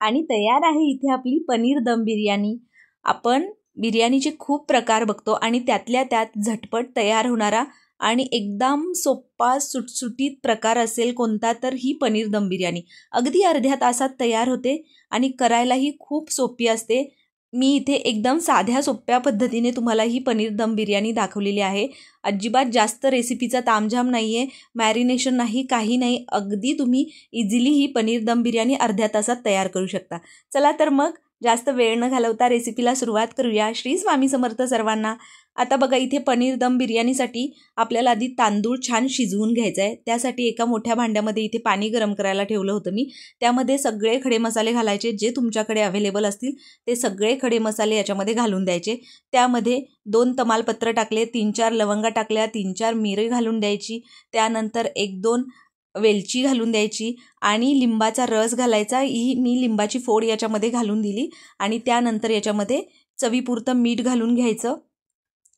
आणि तयार आहे इथे आपली पनीर दम बिर्याणी। आपण बिर्याणीचे खूप प्रकार बघतो आणि त्यातल्या त्यात झटपट तयार होणारा आणि एकदम सोपा सुटसुटीत प्रकार असेल कोणता तर ही पनीर दम बिर्याणी। अगदी अर्ध्या तासात तयार होते आणि करायलाही खूप सोपी असते। मी इथे एकदम साध्या सोप्या पद्धतीने तुम्हाला ही पनीर दम बिर्याणी दाखवलेली आहे। अजिबात जास्त रेसिपीचा तामझाम नाही आहे, मॅरिनेशन नाही, काही नाही। अगदी तुम्ही इझिली ही पनीर दम बिर्याणी अर्ध्या तासात तयार करू शकता। चला तर मग जास्त वेळ न घालवता रेसिपीला सुरुवात करूया। श्री स्वामी समर्थ सर्वांना। आता बघा इथे पनीर दम बिर्याणीसाठी आपल्याला आधी तांदूळ छान शिजवून घ्यायचा आहे। त्यासाठी एका मोठ्या भांड्यामध्ये इथे पाणी गरम करायला ठेवलं होतं मी। त्यामध्ये सगळे खडे मसाले घालायचे, जे तुमच्याकडे अवेलेबल असतील ते सगळे खडे मसाले याच्यामध्ये घालून द्यायचे। त्यामध्ये 2 तमालपत्र टाकले, 3-4 लवंगा टाकल्या, 3-4 मिरी घालून द्यायची। त्यानंतर 1-2 वेलची घालून द्यायची आणि लिंबाचा रस घालायचा। ही मी लिंबाची फोड याच्यामध्ये घालून दिली आणि त्यानंतर याच्यामध्ये चवीपुरतं मीठ घालून घ्यायचं।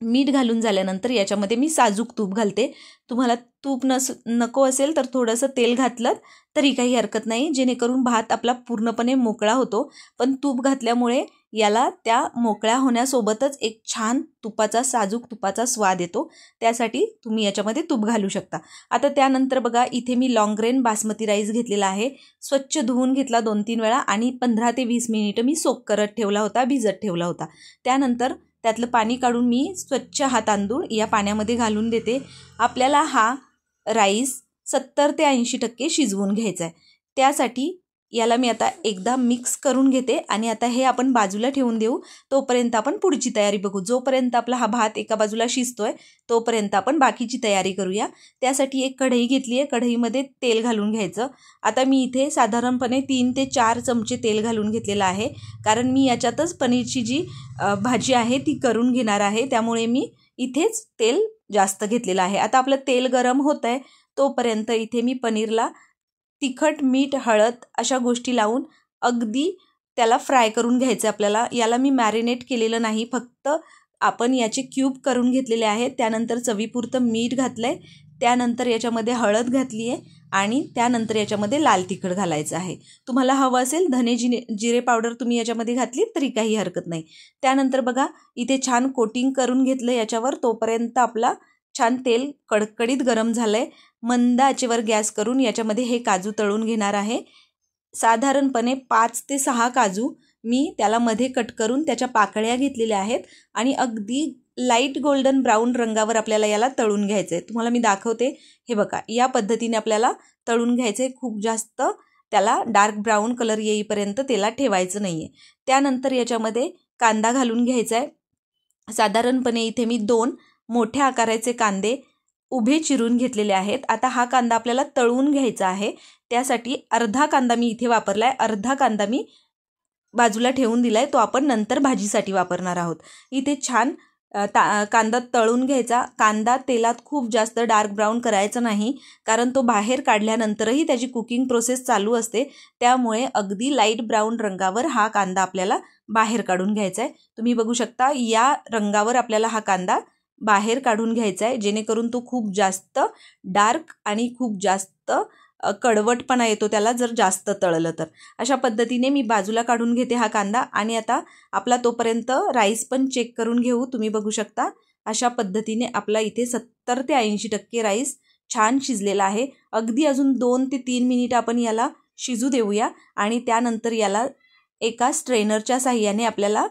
मीठ घालून झाल्यानंतर याच्यामध्ये मी साजूक तूप घालते। तुम्हाला तूप नको असेल तर थोडंसं तेल घातलं तरी काही हरकत नाही, जेणेकरून भात आपला पूर्णपणे मोकळा होतो। पण तूप घातल्यामुळे याला त्या मोकळ्या होण्यासोबतच एक छान साजूक तुपाचा स्वाद येतो। त्यासाठी तुम्ही याच्यामध्ये तूप घालू शकता। आता त्यानंतर बघा इथे मी लॉंग ग्रेन बासमती राईस घेतलेला आहे। स्वच्छ धुवून घेतला 2-3 वेळा आणि 15 ते 20 मिनिटं मी सोक करत ठेवला होता, भिजत ठेवला होता। त्यानंतर त्यातलं पाणी काढून मी स्वच्छ हा तांदूळ या पाण्यामध्ये घालून देते। आपल्याला हा राईस 70 ते 80% शिजवून घ्यायचा आहे। त्यासाठी याला मी आता एकदा मिक्स करून घेते आणि आता हे आपण बाजूला ठेवून देऊ। तोपर्यंत आपण पुढची तयारी बघू। जोपर्यंत आपला हा भात एका बाजूला शिजतोय तोपर्यंत आपण बाकीची तयारी करूया। त्यासाठी एक कढई घेतली आहे, कढईमध्ये तेल घालून घ्यायचं। आता मी इथे साधारणपणे 3 ते 4 चमचे तेल घालून घेतलेलं आहे, कारण मी याच्यातच पनीरची जी भाजी आहे ती करून घेणार आहे, त्यामुळे मी इथेच तेल जास्त घेतलेलं आहे। आता आपलं तेल गरम होत आहे तोपर्यंत इथे मी पनीरला तिखट, मीठ, हळद अशा गोष्टी लावून अगदी त्याला फ्राय करून घ्यायचं आपल्याला। याला मी मॅरिनेट केलेलं नाही, फक्त आपण याचे क्यूब करून घेतलेले आहेत। त्यानंतर चवीपुरतं मीठ घातलं आहे, त्यानंतर याच्यामध्ये हळद घातली आहे आणि त्यानंतर याच्यामध्ये लाल तिखट घालायचं आहे। तुम्हाला हवं असेल धने जिरे पावडर तुम्ही याच्यामध्ये घातली तरी काही हरकत नाही। त्यानंतर बघा इथे छान कोटिंग करून घेतलं याच्यावर। तोपर्यंत आपला छान तेल कडकडीत गरम झालं आहे। मंद आचेवर गॅस करून याच्यामध्ये हे काजू तळून घेणार आहे। साधारणपणे 5 ते 6 काजू मी त्याला मध्ये कट करून त्याच्या पाकळ्या घेतलेल्या आहेत आणि अगदी लाईट गोल्डन ब्राऊन रंगावर आपल्याला याला तळून घ्यायचं आहे। तुम्हाला मी दाखवते, हे बघा या पद्धतीने आपल्याला तळून घ्यायचं आहे। खूप जास्त त्याला डार्क ब्राऊन कलर येईपर्यंत तेलात ठेवायचं नाही आहे। त्यानंतर याच्यामध्ये कांदा घालून घ्यायचा आहे। साधारणपणे इथे मी 2 मोठ्या आकाराचे कांदे उभे चिरून घेतलेले आहेत। आता हा कांदा आपल्याला तळून घ्यायचा आहे, त्यासाठी अर्धा कांदा मी इथे वापरला आहे, अर्धा कांदा मी बाजूला ठेवून दिला आहे, तो आपण नंतर भाजीसाठी वापरणार आहोत। इथे छान कांदा तळून घ्यायचा। कांदा तेलात खूप जास्त डार्क ब्राऊन करायचा नाही, कारण तो बाहेर काढल्यानंतरही त्याची कुकिंग प्रोसेस चालू असते। त्यामुळे अगदी लाईट ब्राऊन रंगावर हा कांदा आपल्याला बाहेर काढून घ्यायचा आहे। तुम्ही बघू शकता या रंगावर आपल्याला हा कांदा बाहेर काढून घ्यायचा आहे, जेणेकरून तो खूप जास्त डार्क आणि खूप जास्त कडवटपणा येतो त्याला जर जास्त तळलं तर। अशा पद्धतीने मी बाजूला काढून घेते हा कांदा आणि आता आपला तोपर्यंत राईस पण चेक करून घेऊ। तुम्ही बघू शकता अशा पद्धतीने आपला इथे 70 ते 80% राईस छान शिजलेला आहे। अगदी अजून 2 ते 3 मिनिट आपण याला शिजू देऊया आणि त्यानंतर याला एका स्ट्रेनरच्या साहाय्याने आपल्याला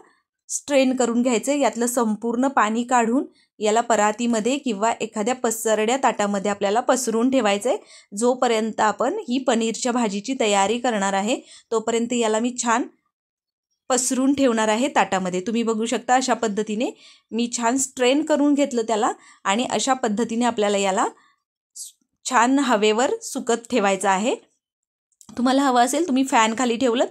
स्ट्रेन करून घ्यायचं। यातलं संपूर्ण पाणी काढून याला परातीमध्ये किंवा एखाद्या पसरड्या ताटामध्ये आपल्याला पसरून ठेवायचं आहे। जोपर्यंत आपण ही पनीरच्या भाजीची तयारी करणार आहे तोपर्यंत याला मी छान पसरून ठेवणार आहे ताटामध्ये। तुम्ही बघू शकता अशा पद्धतीने मी छान स्ट्रेन करून घेतलं त्याला आणि अशा पद्धतीने आपल्याला याला छान हवेवर सुकत ठेवायचं आहे। तुम्हाला हवं असेल तुम्ही फॅन खाली ठेवलं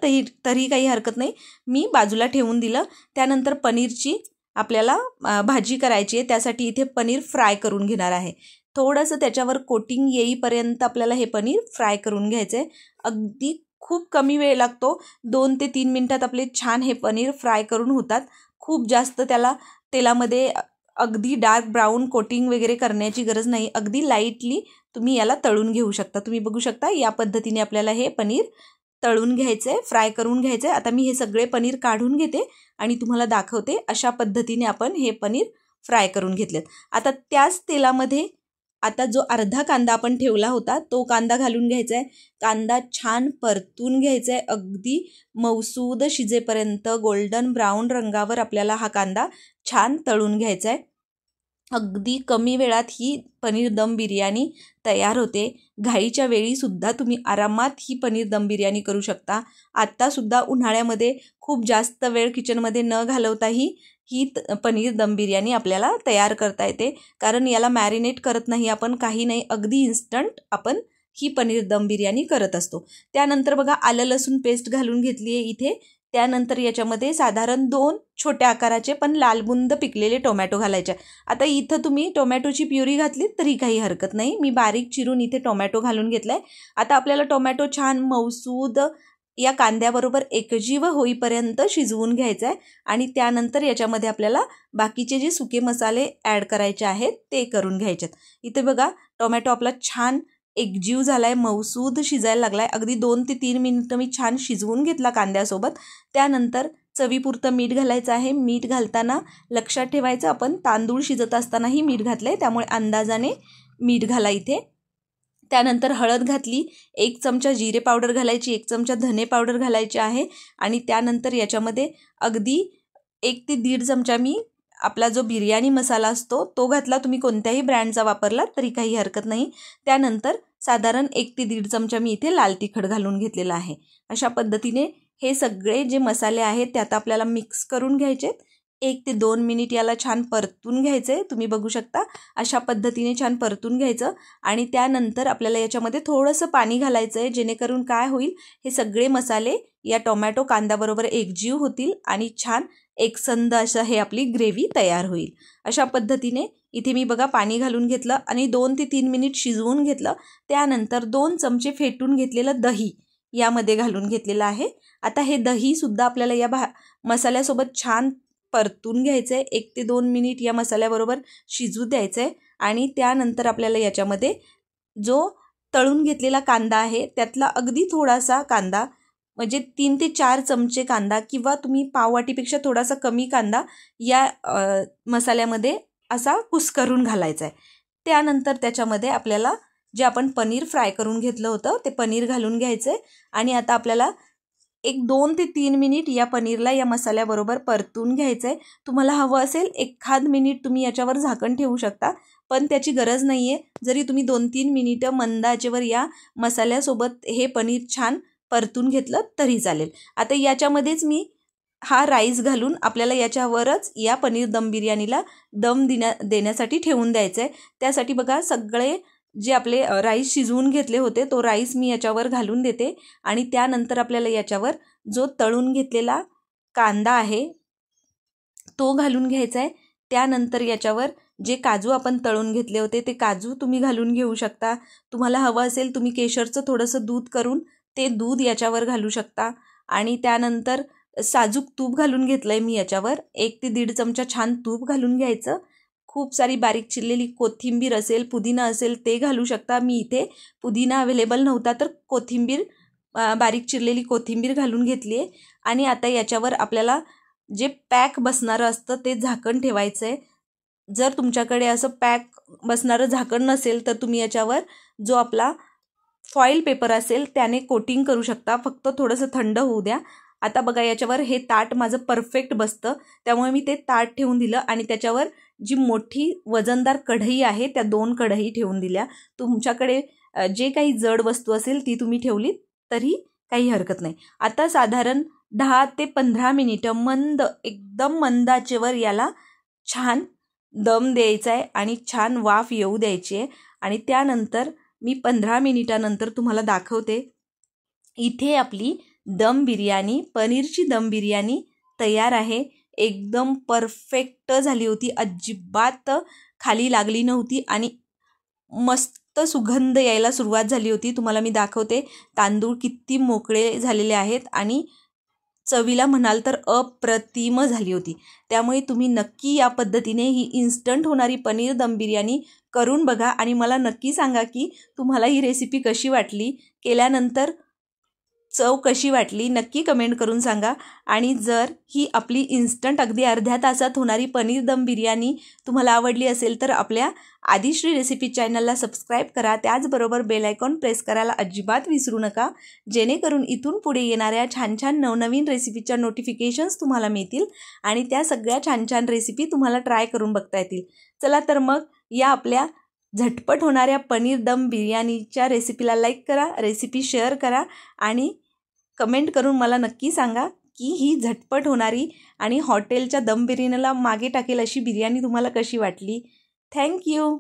तरी काही हरकत नाही, मी बाजूला ठेवून दिलं। त्यानंतर पनीरची आपल्याला भाजी करायची आहे, त्यासाठी इथे पनीर फ्राय करून घेणार आहे। थोडंसं त्याच्यावर कोटिंग येईपर्यंत आपल्याला हे पनीर फ्राय करून घ्यायचं आहे। अगदी खूप कमी वेळ लागतो, 2 ते 3 मिनिटात आपले छान हे पनीर फ्राय करून होतात। खूप जास्त त्याला तेलामध्ये अगदी डार्क ब्राऊन कोटिंग वगैरे करण्याची गरज नाही, अगदी लाईटली तुम्ही याला तळून घेऊ शकता। तुम्ही बघू शकता या पद्धतीने आपल्याला हे पनीर तळून घ्यायचं आहे, फ्राय करून घ्यायचं आहे. आता मी हे सगळे पनीर काढून घेते आणि तुम्हाला दाखवते. अशा पद्धतीने आपण हे पनीर फ्राय करून घेतलेत. आता त्याच तेलामध्ये आता जो अर्धा कांदा आपण ठेवला होता तो कांदा घालून घ्यायचा आहे. कांदा छान परतून घ्यायचा आहे, अगदी मऊसूद शिजेपर्यंत गोल्डन ब्राऊन रंगावर आपल्याला हा कांदा छान तळून घ्यायचा आहे. अगदी कमी वेळात ही पनीर दम बिर्याणी तयार होते. घाईच्या वेळीसुद्धा तुम्ही आरामात ही पनीर दम बिर्याणी करू शकता. आत्तासुद्धा उन्हाळ्यामध्ये खूप जास्त वेळ किचनमध्ये न घालवताही ही पनीर दम बिर्याणी आपल्याला तयार करता येते. कारण याला मॅरिनेट करत नाही आपण, काही नाही, अगदी इन्स्टंट आपण ही पनीर दम बिर्याणी करत असतो. त्यानंतर बघा आलं लसूण पेस्ट घालून घेतली आहे इथे. त्यानंतर याच्यामध्ये साधारण 2 छोट्या आकाराचे पण लालबुंद पिकलेले टोमॅटो घालायचे. आता इथं तुम्ही टोमॅटोची प्युरी घातली तरी काही हरकत नाही. मी बारीक चिरून इथे टोमॅटो घालून घेतला आहे. आता आपल्याला टोमॅटो छान मऊसूद या कांद्याबरोबर एकजीव होईपर्यंत शिजवून घ्यायचं आहे आणि त्यानंतर याच्यामध्ये आपल्याला बाकीचे जे सुके मसाले ॲड करायचे आहेत ते करून घ्यायचे आहेत. इथे बघा टोमॅटो आपला छान एकजीव झाला आहे, मऊसूद शिजायला लागला आहे. अगदी 2 ते 3 मिनिटं मी छान शिजवून घेतला कांद्यासोबत. त्यानंतर चवीपुरतं मीठ घालायचं आहे. मीठ घालताना लक्षात ठेवायचं आपण तांदूळ शिजत असतानाही मीठ घातलं आहे, त्यामुळे अंदाजाने मीठ घाला इथे. त्यानंतर हळद घातली, 1 चमचा जिरे पावडर घालायची, 1 चमचा धने पावडर घालायची आहे आणि त्यानंतर याच्यामध्ये अगदी 1 ते 1.5 चमचा मी आपला जो बिर्याणी मसाला असतो तो घातला. तुम्ही कोणत्याही ब्रँडचा वापरला तरी काही हरकत नाही. त्यानंतर साधारण 1 ते 1.5 चमचा मी इथे लाल तिखट घालून घेतलेला आहे. अशा पद्धतीने हे सगळे जे मसाले आहेत ते आता आपल्याला मिक्स करून घ्यायचे. 1 ते 2 मिनिट याला छान परतून घ्यायचं आहे. तुम्ही बघू शकता अशा पद्धतीने छान परतून घ्यायचं आणि त्यानंतर आपल्याला याच्यामध्ये थोडंसं पाणी घालायचं आहे, जेणेकरून काय होईल, हे सगळे मसाले या टोमॅटो कांद्याबरोबर एकजीव होतील आणि छान एकसंध असं हे आपली ग्रेव्ही तयार होईल. अशा पद्धतीने इथे मी बघा पाणी घालून घेतलं आणि 2 ते 3 मिनिट शिजवून घेतलं. त्यानंतर 2 चमचे फेटून घेतलेलं दही यामध्ये घालून घेतलेलं आहे. आता हे दहीसुद्धा आपल्याला या मसाल्यासोबत छान परतून घ्यायचं आहे. 1 ते 2 मिनिट या मसाल्याबरोबर शिजू द्यायचं आहे आणि त्यानंतर आपल्याला याच्यामध्ये जो तळून घेतलेला कांदा आहे त्यातला अगदी थोडासा कांदा, म्हणजे 3 ते 4 चमचे कांदा किंवा तुम्ही पाववाटीपेक्षा थोडासा कमी कांदा या मसाल्यामध्ये असा कुस्करून घालायचा आहे. त्यानंतर त्याच्यामध्ये आपल्याला जे आपण पनीर फ्राय करून घेतलं होतं ते पनीर घालून घ्यायचं आहे आणि आता आपल्याला 2 ते 3 मिनिट या पनीरला या मसाल्याबरोबर परतून घ्यायचं आहे. तुम्हाला हवं असेल 1 मिनिट तुम्ही याच्यावर झाकण ठेवू शकता, पण त्याची गरज नाही आहे. जरी तुम्ही 2-3 मिनिटं मंद आचेवर या मसाल्यासोबत हे पनीर छान परतून घेतलं तरी चालेल. आता याच्यामध्येच मी हा राईस घालून आपल्याला याच्यावरच या पनीर दम बिर्याणीला दम देण्यासाठी ठेवून द्यायचं आहे. त्यासाठी बघा सगळे जे आपले राईस शिजवून घेतले होते तो राईस मी याच्यावर घालून देते आणि त्यानंतर आपल्याला याच्यावर जो तळून घेतलेला कांदा आहे तो घालून घ्यायचा आहे. त्यानंतर याच्यावर जे काजू आपण तळून घेतले होते ते काजू तुम्ही घालून घेऊ शकता. तुम्हाला हवं असेल तुम्ही केशरचं थोडंसं दूध करून ते दूध याच्यावर घालू शकता आणि त्यानंतर साजूक तूप घालून घेतलं आहे मी याच्यावर. 1 ते 1.5 चमचा छान तूप घालून घ्यायचं. खूप सारी बारीक चिरलेली कोथिंबीर असेल, पुदिना असेल ते घालू शकता. मी इथे पुदिना अवेलेबल नव्हता तर बारीक चिरलेली कोथिंबीर घालून घेतली आहे आणि आता याच्यावर आपल्याला जे पॅक बसणारं असतं ते झाकण ठेवायचं आहे. जर तुमच्याकडे असं पॅक बसणारं झाकण नसेल तर तुम्ही याच्यावर जो आपला फॉईल पेपर असेल त्याने कोटिंग करू शकता. फक्त थोडंसं थंड होऊ द्या. आता बघा याच्यावर हे ताट माझं परफेक्ट बसतं, त्यामुळे मी ते ताट ठेवून दिलं आणि त्याच्यावर जी मोठी वजनदार कढई आहे त्या 2 कढई ठेवून दिल्या. तुमच्याकडे जे काही जड वस्तू असेल ती तुम्ही ठेवली तरी काही हरकत नाही. आता साधारण 10 ते 15 मिनिटं एकदम मंद आचेवर याला छान दम द्यायचा आहे आणि छान वाफ येऊ द्यायची आहे आणि त्यानंतर मी 15 मिनिटानंतर तुम्हाला दाखवते. इथे आपली दम बिर्याणी, पनीरची दम बिर्याणी तयार आहे. एकदम परफेक्ट झाली होती, अजिबात खाली लागली नव्हती आणि मस्त सुगंध यायला सुरुवात झाली होती. तुम्हाला मी दाखवते तांदूळ किती मोकळे झालेले आहेत आणि चवीला म्हणाल तर अप्रतिम झाली होती. त्यामुळे तुम्ही नक्की या पद्धतीने ही इन्स्टंट होणारी पनीर दम बिर्याणी करून बघा आणि मला नक्की सांगा की तुम्हाला ही रेसिपी कशी वाटली. केल्यानंतर चव कशी वाटली नक्की कमेंट करून सांगा. आणि जर ही आपली इन्स्टंट अगदी अर्ध्या तासात होणारी पनीर दम बिर्याणी तुम्हाला आवडली असेल तर आपल्या आदिश्री रेसिपी चॅनलला सबस्क्राईब करा. त्याचबरोबर बेल आयकॉन प्रेस करायला अजिबात विसरू नका, जेणेकरून इथून पुढे येणाऱ्या छान छान नवनवीन रेसिपीच्या नोटिफिकेशन्स तुम्हाला मिळतील आणि त्या सगळ्या छान छान रेसिपी तुम्हाला ट्राय करून बघता येतील. चला तर मग या आपल्या झटपट होणाऱ्या पनीर दम बिर्याणीच्या रेसिपीला लाईक करा, रेसिपी शेअर करा आणि कमेंट करून मला नक्की सांगा की ही झटपट होणारी आणि हॉटेलच्या दम बिर्याणीला मागे टाकेल अशी बिर्याणी तुम्हाला कशी वाटली. थँक्यू.